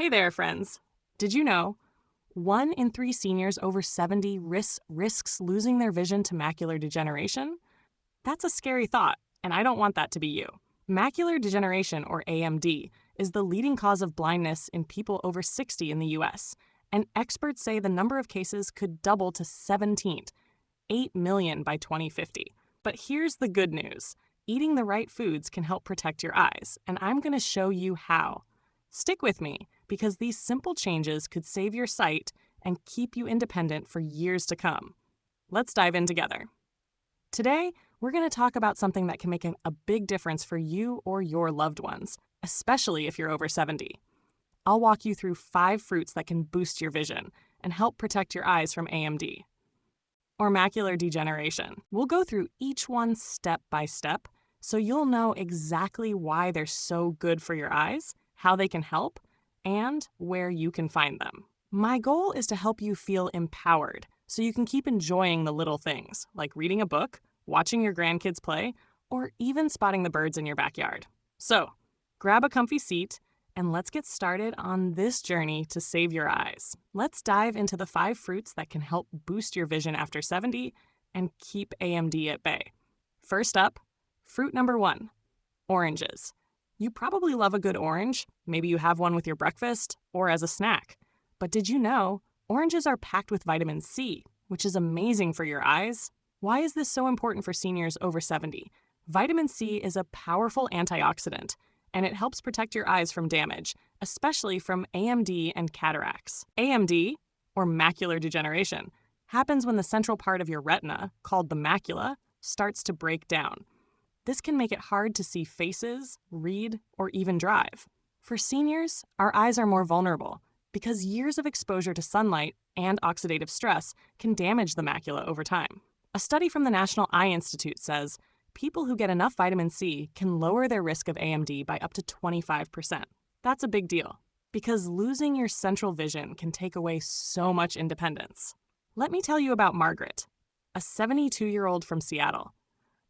Hey there, friends. Did you know 1 in 3 seniors over 70 risks losing their vision to macular degeneration? That's a scary thought, and I don't want that to be you. Macular degeneration, or AMD, is the leading cause of blindness in people over 60 in the US, and experts say the number of cases could double to 17, 8 million by 2050. But here's the good news. Eating the right foods can help protect your eyes, and I'm going to show you how. Stick with me, because these simple changes could save your sight and keep you independent for years to come. Let's dive in together. Today, we're going to talk about something that can make a big difference for you or your loved ones, especially if you're over 70. I'll walk you through 5 fruits that can boost your vision and help protect your eyes from AMD, or macular degeneration. We'll go through each one step by step so you'll know exactly why they're so good for your eyes, how they can help, and where you can find them. My goal is to help you feel empowered so you can keep enjoying the little things, like reading a book, watching your grandkids play, or even spotting the birds in your backyard. So, grab a comfy seat and let's get started on this journey to save your eyes. Let's dive into the 5 fruits that can help boost your vision after 70 and keep AMD at bay. First up, fruit number 1, oranges. You probably love a good orange. Maybe you have one with your breakfast or as a snack. But did you know oranges are packed with vitamin C, which is amazing for your eyes? Why is this so important for seniors over 70? Vitamin C is a powerful antioxidant, and it helps protect your eyes from damage, especially from AMD and cataracts. AMD, or macular degeneration, happens when the central part of your retina, called the macula, starts to break down. This can make it hard to see faces, read, or even drive. For seniors, our eyes are more vulnerable because years of exposure to sunlight and oxidative stress can damage the macula over time. A study from the National Eye Institute says people who get enough vitamin C can lower their risk of AMD by up to 25%. That's a big deal because losing your central vision can take away so much independence. Let me tell you about Margaret, a 72-year-old from Seattle.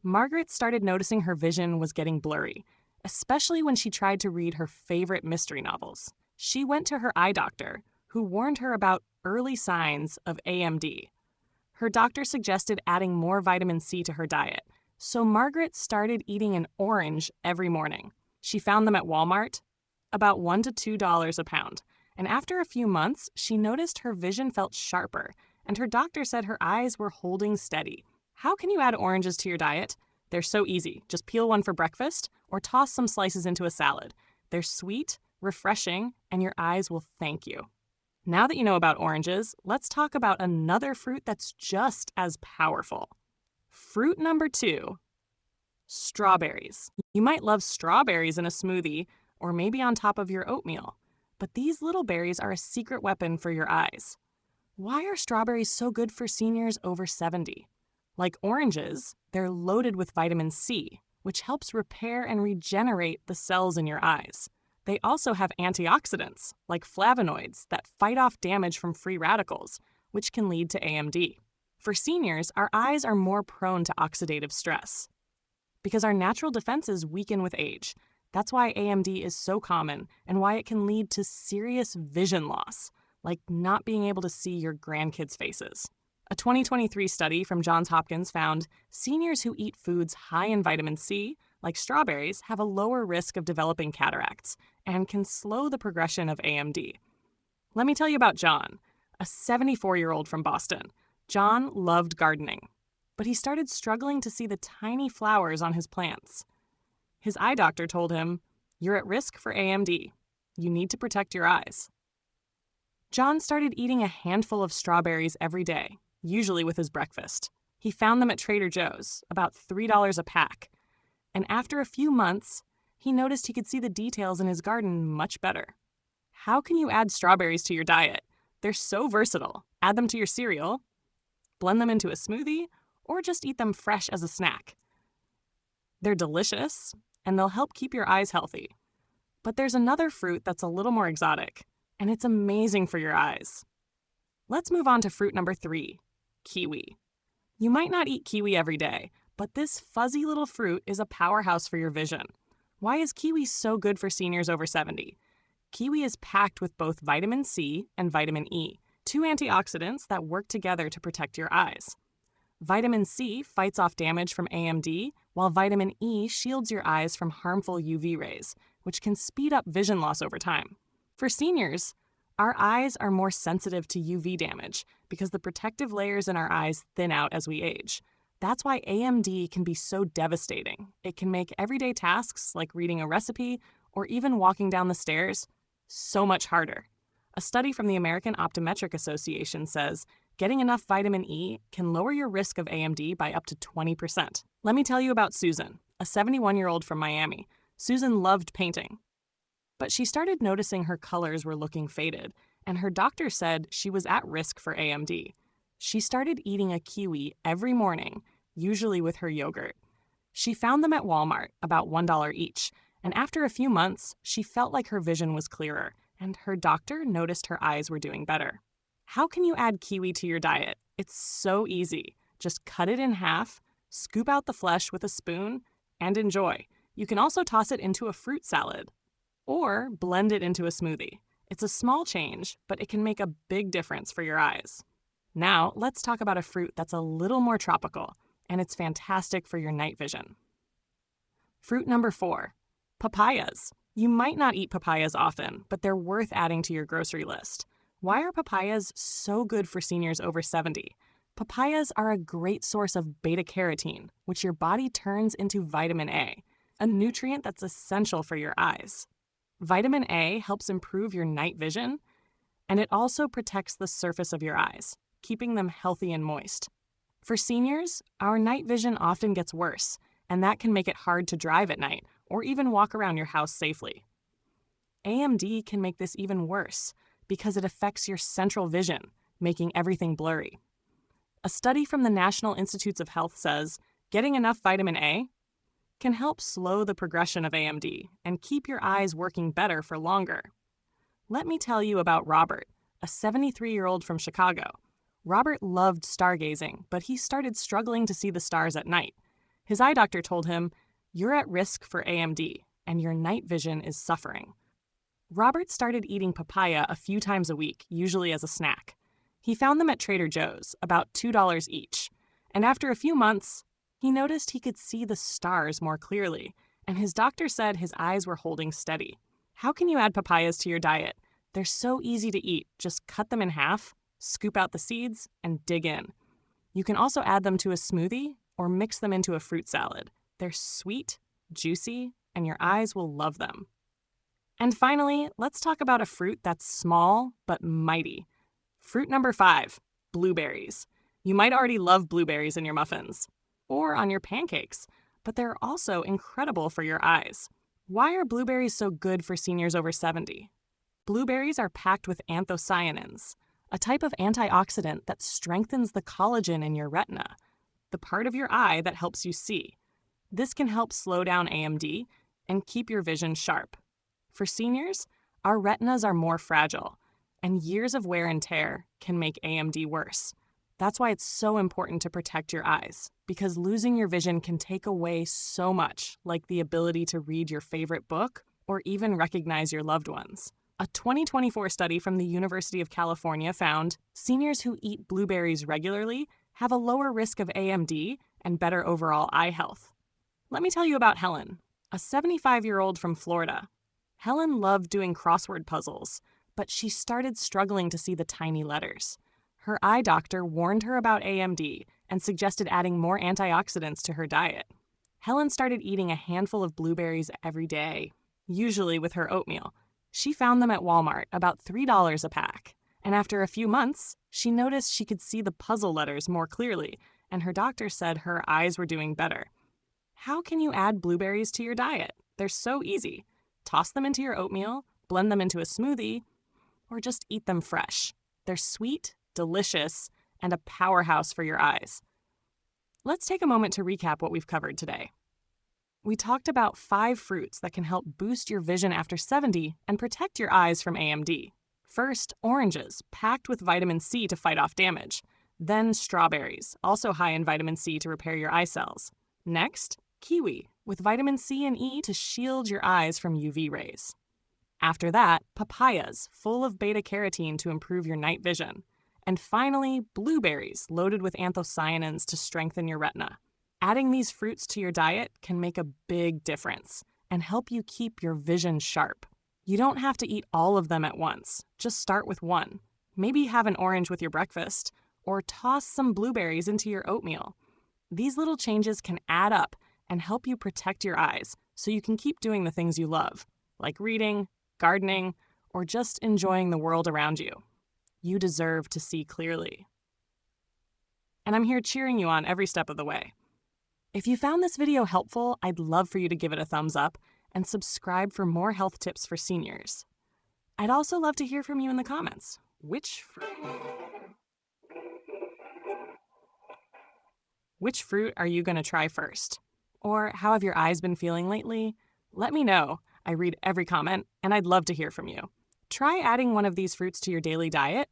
Margaret started noticing her vision was getting blurry, especially when she tried to read her favorite mystery novels. She went to her eye doctor, who warned her about early signs of AMD. Her doctor suggested adding more vitamin C to her diet, so Margaret started eating an orange every morning. She found them at Walmart, about $1 to $2 a pound, and after a few months, she noticed her vision felt sharper, and her doctor said her eyes were holding steady. How can you add oranges to your diet? They're so easy. Just peel one for breakfast or toss some slices into a salad. They're sweet, refreshing, and your eyes will thank you. Now that you know about oranges, let's talk about another fruit that's just as powerful. Fruit number 2, strawberries. You might love strawberries in a smoothie or maybe on top of your oatmeal, but these little berries are a secret weapon for your eyes. Why are strawberries so good for seniors over 70? Like oranges, they're loaded with vitamin C, which helps repair and regenerate the cells in your eyes. They also have antioxidants, like flavonoids, that fight off damage from free radicals, which can lead to AMD. For seniors, our eyes are more prone to oxidative stress because our natural defenses weaken with age. That's why AMD is so common and why it can lead to serious vision loss, like not being able to see your grandkids' faces. A 2023 study from Johns Hopkins found seniors who eat foods high in vitamin C, like strawberries, have a lower risk of developing cataracts and can slow the progression of AMD. Let me tell you about John, a 74-year-old from Boston. John loved gardening, but he started struggling to see the tiny flowers on his plants. His eye doctor told him, "You're at risk for AMD. You need to protect your eyes." John started eating a handful of strawberries every day, usually with his breakfast. He found them at Trader Joe's, about $3 a pack. And after a few months, he noticed he could see the details in his garden much better. How can you add strawberries to your diet? They're so versatile. Add them to your cereal, blend them into a smoothie, or just eat them fresh as a snack. They're delicious, and they'll help keep your eyes healthy. But there's another fruit that's a little more exotic, and it's amazing for your eyes. Let's move on to fruit number 3, kiwi. You might not eat kiwi every day, but this fuzzy little fruit is a powerhouse for your vision. Why is kiwi so good for seniors over 70? Kiwi is packed with both vitamin C and vitamin E, two antioxidants that work together to protect your eyes. Vitamin C fights off damage from AMD, while vitamin E shields your eyes from harmful UV rays, which can speed up vision loss over time. For seniors, our eyes are more sensitive to UV damage because the protective layers in our eyes thin out as we age. That's why AMD can be so devastating. It can make everyday tasks like reading a recipe or even walking down the stairs so much harder. A study from the American Optometric Association says getting enough vitamin E can lower your risk of AMD by up to 20%. Let me tell you about Susan, a 71-year-old from Miami. Susan loved painting, but she started noticing her colors were looking faded, and her doctor said she was at risk for AMD. She started eating a kiwi every morning, usually with her yogurt. She found them at Walmart, about $1 each, and after a few months, she felt like her vision was clearer, and her doctor noticed her eyes were doing better. How can you add kiwi to your diet? It's so easy. Just cut it in half, scoop out the flesh with a spoon, and enjoy. You can also toss it into a fruit salad or blend it into a smoothie. It's a small change, but it can make a big difference for your eyes. Now, let's talk about a fruit that's a little more tropical, and it's fantastic for your night vision. Fruit number 4, papayas. You might not eat papayas often, but they're worth adding to your grocery list. Why are papayas so good for seniors over 70? Papayas are a great source of beta-carotene, which your body turns into vitamin A, a nutrient that's essential for your eyes. Vitamin A helps improve your night vision, and it also protects the surface of your eyes, keeping them healthy and moist. For seniors, our night vision often gets worse, and that can make it hard to drive at night or even walk around your house safely. AMD can make this even worse because it affects your central vision, making everything blurry. A study from the National Institutes of Health says getting enough vitamin A can help slow the progression of AMD and keep your eyes working better for longer. Let me tell you about Robert, a 73-year-old from Chicago. Robert loved stargazing, but he started struggling to see the stars at night. His eye doctor told him, "You're at risk for AMD, and your night vision is suffering." Robert started eating papaya a few times a week, usually as a snack. He found them at Trader Joe's, about $2 each, and after a few months, he noticed he could see the stars more clearly, and his doctor said his eyes were holding steady. How can you add papayas to your diet? They're so easy to eat. Just cut them in half, scoop out the seeds, and dig in. You can also add them to a smoothie or mix them into a fruit salad. They're sweet, juicy, and your eyes will love them. And finally, let's talk about a fruit that's small but mighty. Fruit number 5, blueberries. You might already love blueberries in your muffins or on your pancakes, but they're also incredible for your eyes. Why are blueberries so good for seniors over 70? Blueberries are packed with anthocyanins, a type of antioxidant that strengthens the collagen in your retina, the part of your eye that helps you see. This can help slow down AMD and keep your vision sharp. For seniors, our retinas are more fragile, and years of wear and tear can make AMD worse. That's why it's so important to protect your eyes, because losing your vision can take away so much, like the ability to read your favorite book or even recognize your loved ones. A 2024 study from the University of California found seniors who eat blueberries regularly have a lower risk of AMD and better overall eye health. Let me tell you about Helen, a 75-year-old from Florida. Helen loved doing crossword puzzles, but she started struggling to see the tiny letters. Her eye doctor warned her about AMD and suggested adding more antioxidants to her diet. Helen started eating a handful of blueberries every day, usually with her oatmeal. She found them at Walmart, about $3 a pack. And after a few months, she noticed she could see the puzzle letters more clearly, and her doctor said her eyes were doing better. How can you add blueberries to your diet? They're so easy. Toss them into your oatmeal, blend them into a smoothie, or just eat them fresh. They're sweet, delicious, and a powerhouse for your eyes. Let's take a moment to recap what we've covered today. We talked about 5 fruits that can help boost your vision after 70 and protect your eyes from AMD. First, oranges, packed with vitamin C to fight off damage. Then strawberries, also high in vitamin C to repair your eye cells. Next, kiwi, with vitamin C and E to shield your eyes from UV rays. After that, papayas, full of beta-carotene to improve your night vision. And finally, blueberries, loaded with anthocyanins to strengthen your retina. Adding these fruits to your diet can make a big difference and help you keep your vision sharp. You don't have to eat all of them at once. Just start with one. Maybe have an orange with your breakfast, or toss some blueberries into your oatmeal. These little changes can add up and help you protect your eyes so you can keep doing the things you love, like reading, gardening, or just enjoying the world around you. You deserve to see clearly. And I'm here cheering you on every step of the way. If you found this video helpful, I'd love for you to give it a thumbs up and subscribe for more health tips for seniors. I'd also love to hear from you in the comments. Which fruit are you going to try first? Or how have your eyes been feeling lately? Let me know. I read every comment, and I'd love to hear from you. Try adding one of these fruits to your daily diet,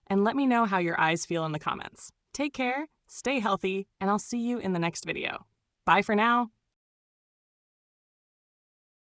and let me know how your eyes feel in the comments. Take care, stay healthy, and I'll see you in the next video. Bye for now.